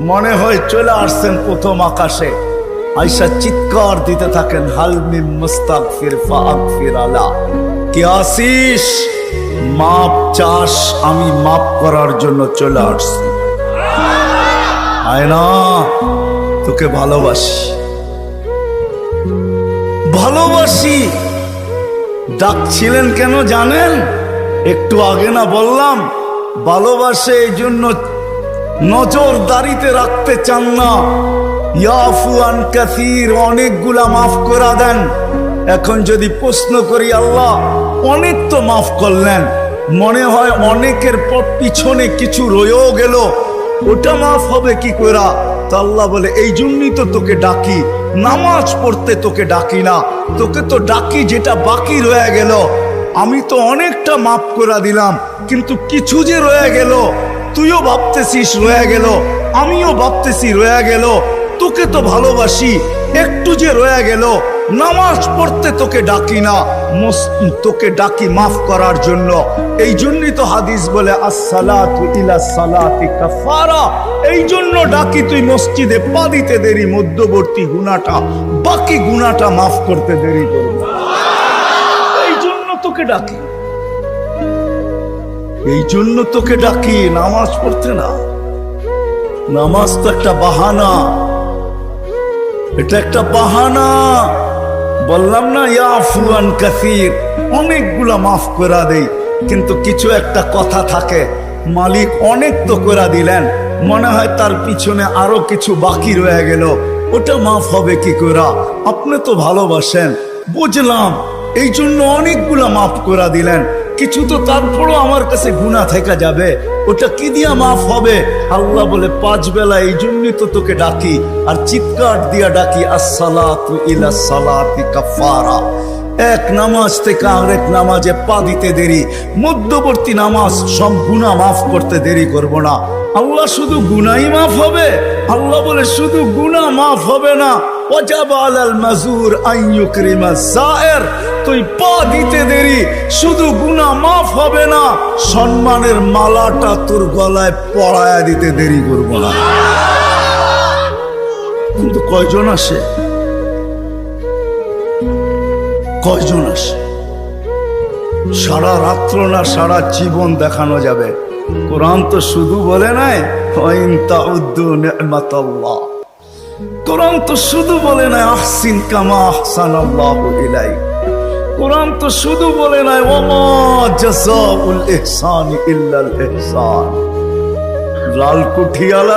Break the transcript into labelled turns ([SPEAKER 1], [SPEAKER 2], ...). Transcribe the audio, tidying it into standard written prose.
[SPEAKER 1] মনে হয় চলে আসছেন প্রথম আকাশে, আয়েশা চিৎকার দিতে থাকেন, হাল মিন মুস্তাগফির ফাগফির আলা, কে আসিস মাপ চাস, আমি মাপ করার জন্য চলে আসছি। আয়না তোকে ভালোবাসি, ভালোবাসি। ডাকছিলেন কেন জানেন? একটু আগে না বললাম, ভালোবাসে এই জন্য নজরদারিতে রাখতে চান না। ইয়াফু আন কাসীর, অনেকগুলা মাফ করে দেন। এখন যদি প্রশ্ন করি, আল্লাহ অনেক তো মাফ করলেন, মনে হয় অনেকের পিছনে কিছু রয়েও গেল, ওটা মাফ হবে কি করে? তো আল্লাহ বলে, এই জন্যই তো তোকে ডাকি, নামাজ পড়তে তোকে ডাকি না, তোকে তো ডাকি যেটা বাকি রয়ে গেল। আমি তো অনেকটা মাফ করে দিলাম, কিন্তু কিছু যে রয়ে গেল, তুইও ভাবতেছিস রয়ে গেল, আমিও ভাবতেছি রয়ে গেল, তোকে তো ভালোবাসি, একটু যে রয়ে গেল, নামাজ পড়তে তোকে ডাকি না, তোকে ডাকি মাফ করার জন্য। এই জন্যই তো হাদিস বলে, আসসালাতু ইলা সালাতি কাফারা, এই জন্য ডাকি তুই মসজিদে পা দিতে দেরি, মধ্যবর্তী গুনাহটা, বাকি গুনাহটা মাফ করতে দেরি করবে, এই জন্য তোকে ডাকি, এই জন্য তোকে ডাকি, নামাজ পড়তে না। নামাজ তো একটা বাহানা, এটা একটা বাহানা। বললাম না, ইয়াফু আন কাসীর, অনেকগুলা মাফ করে দেই, কিন্তু কিছু একটা কথা থাকে, মালিক অনেক তো করে দিলেন, মনে হয় তার পিছনে আরো কিছু বাকি রয়ে গেল, ওটা মাফ হবে কি করে? আপনি তো ভালোবাসেন, বুঝলাম, এই জন্য অনেকগুলা মাফ করে দিলেন, কিছু তো তারপরও আমার কাছে গুনাহ থেকে যাবে, ওটা কি দিয়া মাফ হবে? আল্লাহ বলে, 5 বেলা এই জন্যই তো তোকে ডাকি, আর চিৎকার দিয়া ডাকি, আসসালাতু ইলা সালাতি কাফারা। এক নামাজ থেকে আরেক নামাজে পা দিতে দেরি, মধ্যবর্তী নামাজ সব গুনাহ মাফ করতে দেরি করব না। আল্লাহ শুধু গুনাহই মাফ হবে? আল্লাহ বলে, শুধু গুনাহ মাফ হবে না, ওয়াজাবা আলাল মাজুর আন ইউকরিমা যায়ের, তুই পা দিতে দেরি, শুধু গুনাহ মাফ হবে না, সম্মানের মালাটা তোর গলায় পরায়া দিতে দেরি করব না। কিন্তু কয়জন আসে? কয়জন আসে? সারা রাত্র না সারা জীবন দেখানো যাবে। কোরআন তো শুধু বলে নাই ওয়াইন তাউদ্দু নি'মাতাল্লাহ, কোরআন তো শুধু বলে নাই আহসিন কামা আহসানাল্লাহু ইলাইক, কোরআন তো শুধু বলে নাই ওয়ামা জাযাউল ইহসানি ইল্লাল ইহসান। লাল কুঠিয়ালা